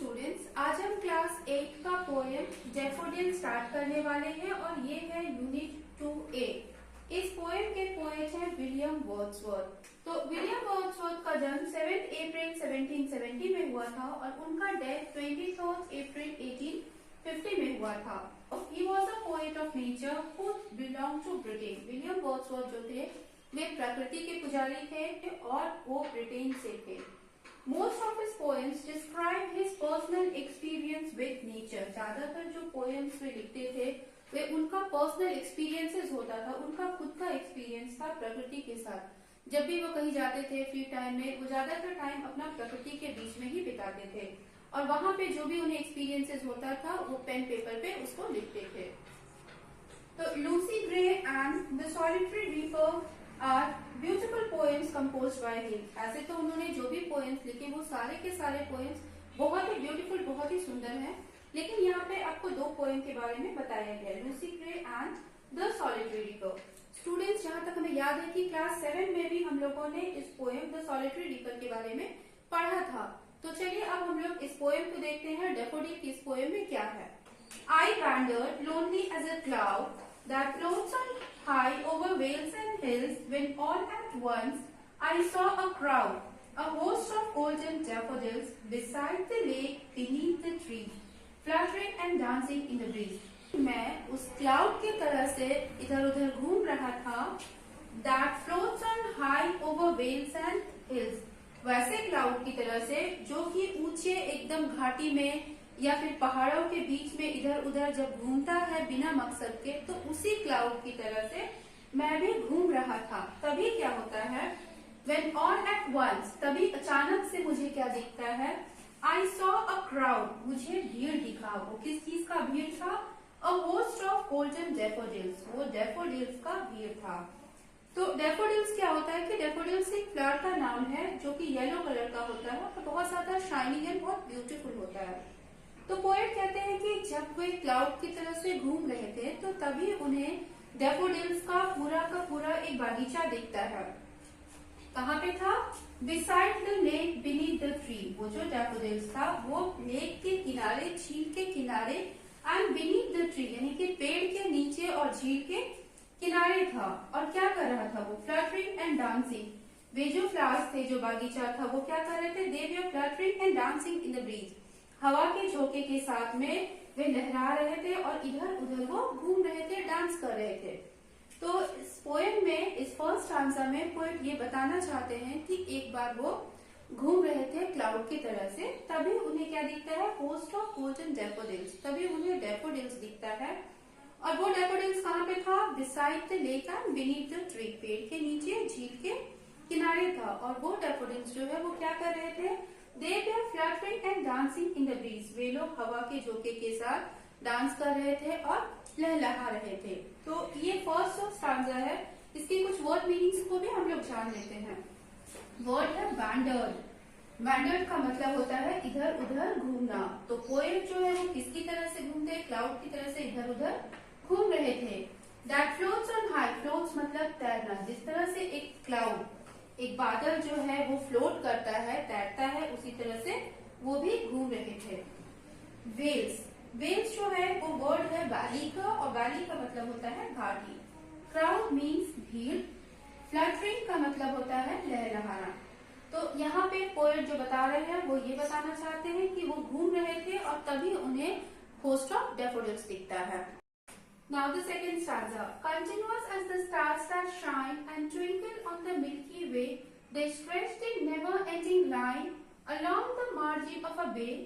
Students, आज हम class 8 का पोएम डैफोडिल स्टार्ट करने वाले हैं और ये है यूनिट 2A। इस पोएम के पोएट हैं विलियम वर्ड्सवर्थ। तो विलियम वर्ड्सवर्थ का जन्म 7 अप्रैल 1770 में हुआ था और उनका डेथ 23 अप्रैल 1850 में हुआ था। He was a poet of nature who belonged to Britain। William Wordsworth जो थे वे प्रकृति के पुजारी थे और वो ब्रिटेन से थे। Most of his poems describe his personal experience with nature। ज्यादातर जो poems वे लिखते थे वे उनका पर्सनल एक्सपीरियंसेस होता था, उनका खुद का एक्सपीरियंस था प्रकृति के साथ। जब भी वो कहीं जाते थे फ्री टाइम में, वो ज्यादातर टाइम अपना प्रकृति के बीच में ही बिताते थे और वहां पे जो भी उन्हें एक्सपीरियंसेस होता था वो पेन पेपर पे उसको लिखते थे। तो Lucy Gray and the solitary reaper are beautiful poems composed by him. ऐसे तो उन्होंने जो भी पोएम्स लिखे वो सारे के सारे पोएम्स बहुत ही ब्यूटीफुल, बहुत ही सुंदर हैं। लेकिन यहाँ पे आपको दो पोएम के बारे में बताया गया, Lucy Gray and the solitary reaper. Students, जहाँ तक हमें याद है कि क्लास 7 में भी हम लोगों ने इस पोएम द सॉलिटरी रीपर के बारे में पढ़ा था। तो चलिए अब हम लोग इस पोएम को देखते हैं डैफोडिल की इस पोएम में क्या है। I wandered lonely as a cloud that floats on high over vales and hills, when all at once I saw a crowd, a host of golden daffodils beside the lake beneath the tree, fluttering and dancing in the breeze। मैं उस cloud की तरह से इधर उधर घूम रहा था, that floats on high over vales and hills। वैसे क्लाउड की तरह से जो कि ऊंचे एकदम घाटी में या फिर पहाड़ों के बीच में इधर उधर जब घूमता है बिना मकसद के, तो उसी क्लाउड की तरह से मैं भी घूम रहा था। तभी क्या होता है, when all at once, तभी अचानक से मुझे क्या दिखता है, I saw a crowd, मुझे भीड़ दिखा। वो किस चीज का भीड़ था, a host of golden daffodils, वो daffodils का भीड़ था। तो डैफोडिल्स क्या होता है कि डैफोडिल्स एक फ्लावर का नाम है जो कि येलो कलर का होता है और बहुत ज्यादा शाइनिंग एंड बहुत ब्यूटीफुल होता है। तो पोएट कहते हैं कि जब वे क्लाउड की तरह से घूम रहे थे तो तभी उन्हें डैफोडिल्स का पूरा एक बागीचा दिखता है। कहाँ पे था, beside the lake beneath the tree. वो जो डैफोडिल्स था वो लेक के किनारे, झील के किनारे, एंड बीनीथ द ट्री यानी कि पेड़ के नीचे और झील के किनारे था। और क्या कर रहा था वो, फ्लटरिंग एंड डांसिंग। वे जो फ्लावर्स थे, जो बागीचा था, वो क्या कर रहे थे, they were fluttering and dancing in the breeze. हवा के झोंके के साथ में वे लहरा रहे थे और इधर उधर वो घूम रहे थे, डांस कर रहे थे। तो इस पोएम में, इस फर्स्ट स्टांजा में पोएट ये बताना चाहते हैं कि एक बार वो घूम रहे थे क्लाउड की तरह से, तभी उन्हें क्या दिखता है, होस्ट ऑफ गोल्डन डैफोडिल्स। तभी उन्हें डैफोडिल्स दिखता है। और वो डैफोडिल्स कहाँ पे था, beside the lake and beneath the tree, पेड़ के नीचे, झील के किनारे था। और वो डैफोडिल्स जो है वो क्या कर रहे थे, they were fluttering and dancing in the breeze। वे लोग हवा के झोंके के साथ डांस कर रहे थे और लहलहा रहे थे। तो ये फर्स्ट स्टांजा है। इसके कुछ वर्ड मीनिंग्स को भी हम लोग जान लेते हैं। वर्ड है वैंडर्ड। वैंडर्ड का मतलब होता है इधर उधर घूमना। तो पोएट जो है वो किसकी तरह से घूमते, क्लाउड की तरह से इधर उधर घूम रहे थे। That floats on high, floats मतलब तैरना। जिस तरह से एक क्लाउड, एक बादल जो है वो फ्लोट करता है, तैरता है, उसी तरह से वो भी घूम रहे थे। वेल्स, वेल्स जो है वो वर्ड है वैली का, और वैली का मतलब होता है घाटी। क्राउड मीन्स भीड़। फ्लटरिंग का मतलब होता है लहलहाना। तो यहाँ पे पोएट जो बता रहे हैं वो ये बताना चाहते हैं कि वो घूम रहे थे और तभी उन्हें होस्ट ऑफ डैफोडिल्स दिखता है। Now the second stanza. Continuous as the stars that shine and twinkle on the Milky Way, they stretched in never-ending line along the margin of a bay.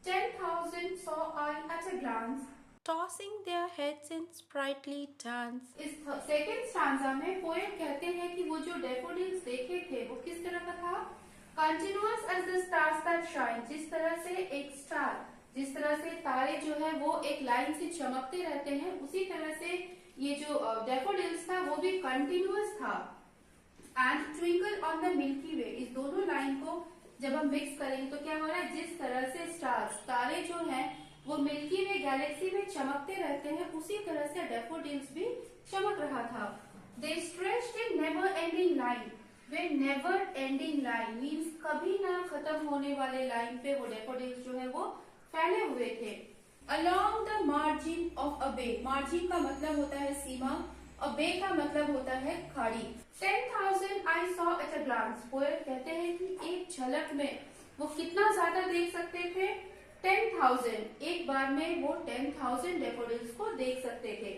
10,000 saw I at a glance, tossing their heads in sprightly dance। इस second stanza में poet कहते हैं कि वो जो daffodils देखे थे वो किस तरह का था, Continuous as the stars that shine, जिस तरह से एक स्टार, जिस तरह से तारे जो है वो एक लाइन से चमकते रहते हैं, उसी तरह से ये जो डैफोडिल्स था वो भी कंटिन्यूअस था। And twinkle on the milky way, इस दोनों लाइन को जब हम मिक्स करेंगे तो क्या हो रहा है, जिस तरह से स्टार्स, तारे जो हैं वो मिल्की वे गैलेक्सी में चमकते रहते हैं, उसी तरह से डैफोडिल्स भी चमक रहा था। They stretched in never ending line, वे नेवर एंडिंग लाइन मीन्स कभी ना खत्म होने वाले लाइन पे वो डैफोडिल्स जो है वो फैले हुए थे। Along the margin of a bay, margin का मतलब होता है सीमा, a bay का मतलब होता है खाड़ी। 10,000 I saw at a glance, poet कहते हैं कि एक झलक में वो कितना ज्यादा देख सकते थे, 10,000, एक बार में वो 10,000 डैफोडिल्स को देख सकते थे।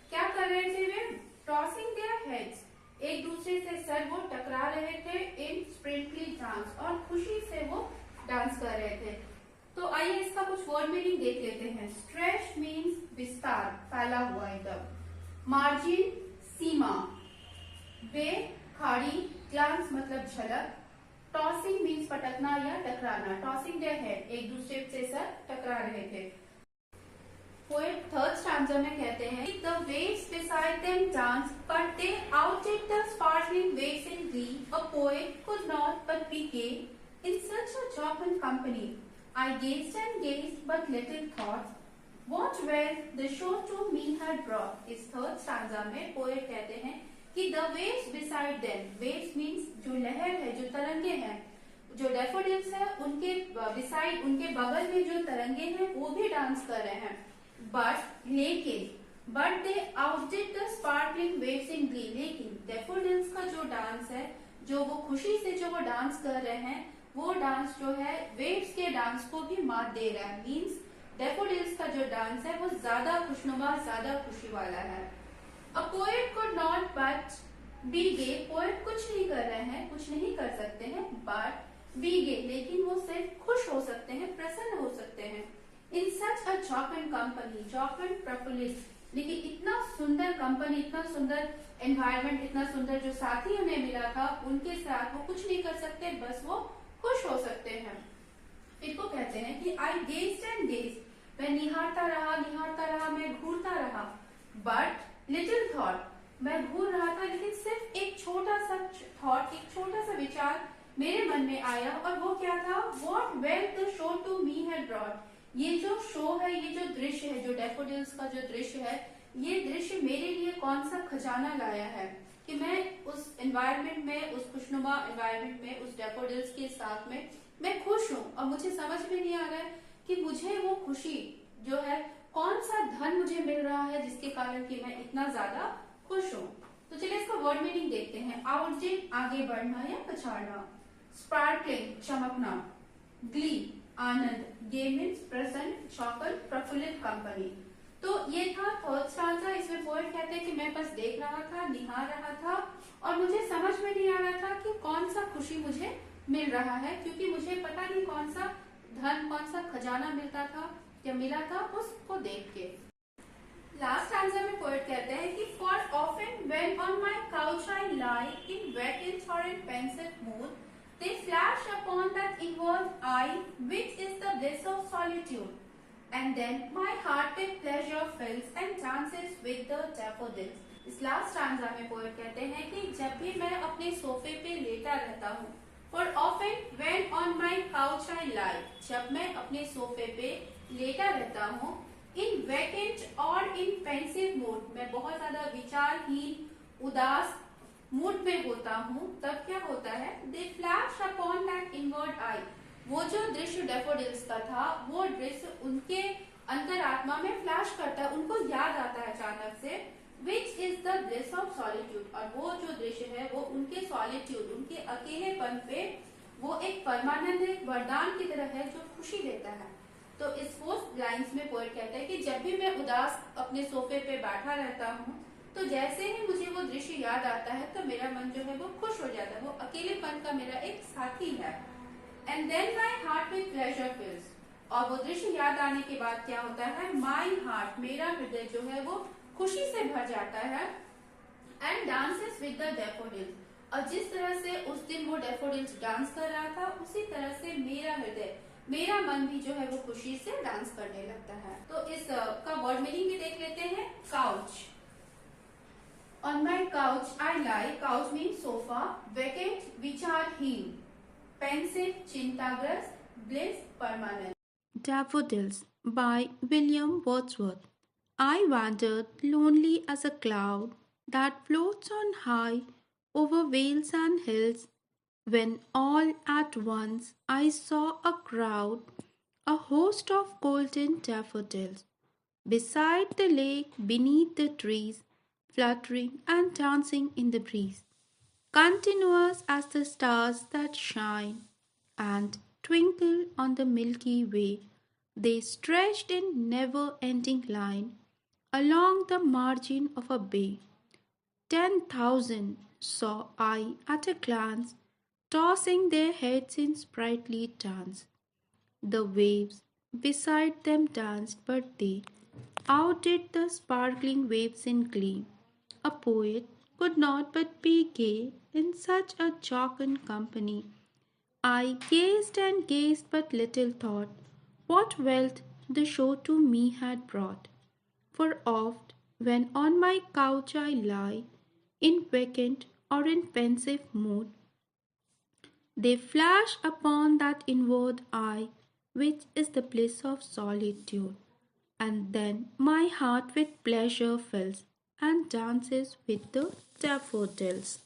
क्या कर रहे थे वे? टॉसिंग देयर हेड्स, एक दूसरे से सर वो टकरा रहे थे, इन स्प्रिंटली डांस, और खुशी से वो डांस कर रहे थे। तो आइए इसका कुछ वर्ड मीनिंग देख लेते हैं। स्ट्रेच मीन्स विस्तार, फैला हुआ एकदम। मार्जिन सीमा, वे खाड़ी, ग्लांस मतलब झलक, टॉसिंग मीन्स पटकना या टकराना, टॉसिंग देयर हेड, एक दूसरे से सर टकरा रहे थे। पोएट थर्ड स्टैंजा में कहते हैं the waves beside them danced but they outdid the sparkling waves in glee, a poet could not but be gay in such a jocund company. I gazed and gazed but little thought what well the show to me had brought. इस third stanza में poet कहते हैं कि the waves beside them, waves means जो लहर है, जो तरंगे हैं, जो डैफोडिल्स है उनके बिसाइड, उनके बगल में जो तरंगे हैं वो भी डांस कर रहे हैं। बट लेकिन but they outdid the sparkling waves in glee, लेकिन डैफोडिल्स का जो डांस है, जो वो खुशी से जो वो डांस कर रहे हैं, वो डांस जो है वेव्स के डांस को भी मात दे रहा है। मीन्स डैफोडिल्स का जो डांस है वो ज्यादा खुशनुमा, ज्यादा खुशी वाला है। A poet could not but be gay, poet कुछ नहीं कर रहे हैं, कुछ नहीं कर सकते हैं, बट बी गे, लेकिन वो सिर्फ खुश हो सकते हैं, प्रसन्न हो सकते हैं। इन सच अ जॉकंड कंपनी, जॉकंड प्रफुल्लित, लेकिन इतना सुंदर कंपनी, इतना सुंदर एनवायरनमेंट, इतना सुंदर जो साथी उन्हें मिला था, उनके साथ वो कुछ नहीं कर सकते, बस वो खुश हो सकते हैं। फिर को कहते हैं कि आई गेज्ड एंड गेज्ड, मैं निहारता रहा, मैं घूरता रहा, बट लिटिल थॉट, मैं घूर रहा था लेकिन सिर्फ एक छोटा सा थॉट, एक छोटा सा विचार मेरे मन में आया, और वो क्या था? What wealth the show to me had brought, ये जो शो है, ये जो दृश्य है, जो डैफोडिल्स का जो दृश्य है, ये दृश्य मेरे लिए कौन सा खजाना लाया है कि मैं उस एनवायरनमेंट में, उस खुशनुमा एनवायरनमेंट में, उस डैफोडिल्स के साथ में मैं खुश हूँ, और मुझे समझ में नहीं आ रहा है कि मुझे वो खुशी जो है, कौन सा धन मुझे मिल रहा है जिसके कारण कि मैं इतना ज्यादा खुश हूँ। तो चलिए इसका वर्ड मीनिंग देखते हैं। आउटडिड आगे बढ़ना या पछाड़ना, स्पार्कलिंग चमकना, ग्ली आनंद, गे मीन्स प्रेजेंट, शॉकल प्रफुल्लित कंपनी। तो ये था थर्ड स्टांजा। इसमें पोएट कहते हैं कि मैं बस देख रहा था, निहार रहा था, और मुझे समझ में नहीं आ रहा था कि कौन सा खुशी मुझे मिल रहा है, क्योंकि मुझे पता नहीं कौन सा धन, कौन सा खजाना मिलता था या मिला था उसको देख के। लास्ट स्टैंजा में पोएट कहते हैं कि for often when on my couch I lie in vacant और in pensive mood, they flash upon that inward eye which is the bliss of solitude, and then my heart with pleasure fills and dances with the daffodils. इस last stanza में poet कहते हैं कि जब भी मैं अपने सोफे पे लेटा रहता हूँ, for often when on my couch I lie, जब मैं अपने सोफे पे लेटा रहता हूँ, in vacant और in pensive mood, मैं बहुत ज्यादा विचारहीन, उदास मूड में होता हूँ, तब क्या होता है? दे फ्लैश अपॉन दैट इनवर्ड आई, वो जो दृश्य डैफोडिल्स का था, वो दृश्य उनके अंतरात्मा में फ्लैश करता है, उनको याद आता है अचानक से, which is the bliss of solitude, और वो जो दृश्य है वो उनके सॉलिट्यूड, उनके अकेलेपन पे वो एक परमानेंट, एक वरदान की तरह है जो खुशी देता है। तो इस फोर्थ लाइन्स में पोएट कहता है कि जब भी मैं उदास अपने सोफे पे बैठा रहता हूँ, तो जैसे ही मुझे वो दृश्य याद आता है तो मेरा मन जो है वो खुश हो जाता है, वो अकेलेपन का मेरा एक साथी है। And then my heart with pleasure fills, और वो दृश्य याद आने के बाद क्या होता है? माई हार्ट, मेरा हृदय जो है वो खुशी से भर जाता है, and dances with the daffodils, और जिस तरह से उस दिन वो डैफोडिल्स डांस कर रहा था, उसी तरह से मेरा हृदय, मेरा मन भी जो है वो खुशी से डांस करने लगता है। तो इस का वर्ड मीनिंग भी देख लेते हैं। Couch, on my couch I lie, couch means sofa, vacant विचारहीन, pensive चिंताग्रस्त, bliss permanent। Daffodils by William Wordsworth. I wandered lonely as a cloud that floats on high over vales and hills, when all at once I saw a crowd a host of golden daffodils, beside the lake, beneath the trees, fluttering and dancing in the breeze, continuous as the stars that shine and twinkle on the Milky Way. They stretched in never ending line along the margin of a bay. 10,000 saw I at a glance, tossing their heads in sprightly dance. The waves beside them danced, but they outdid the sparkling waves in glee. A poet could not but be gay in such a jocund company. I gazed and gazed, but little thought what wealth the show to me had brought. For oft, when on my couch I lie, in vacant or in pensive mood, they flash upon that inward eye, which is the bliss of solitude. And then my heart with pleasure fills and dances with the daffodils.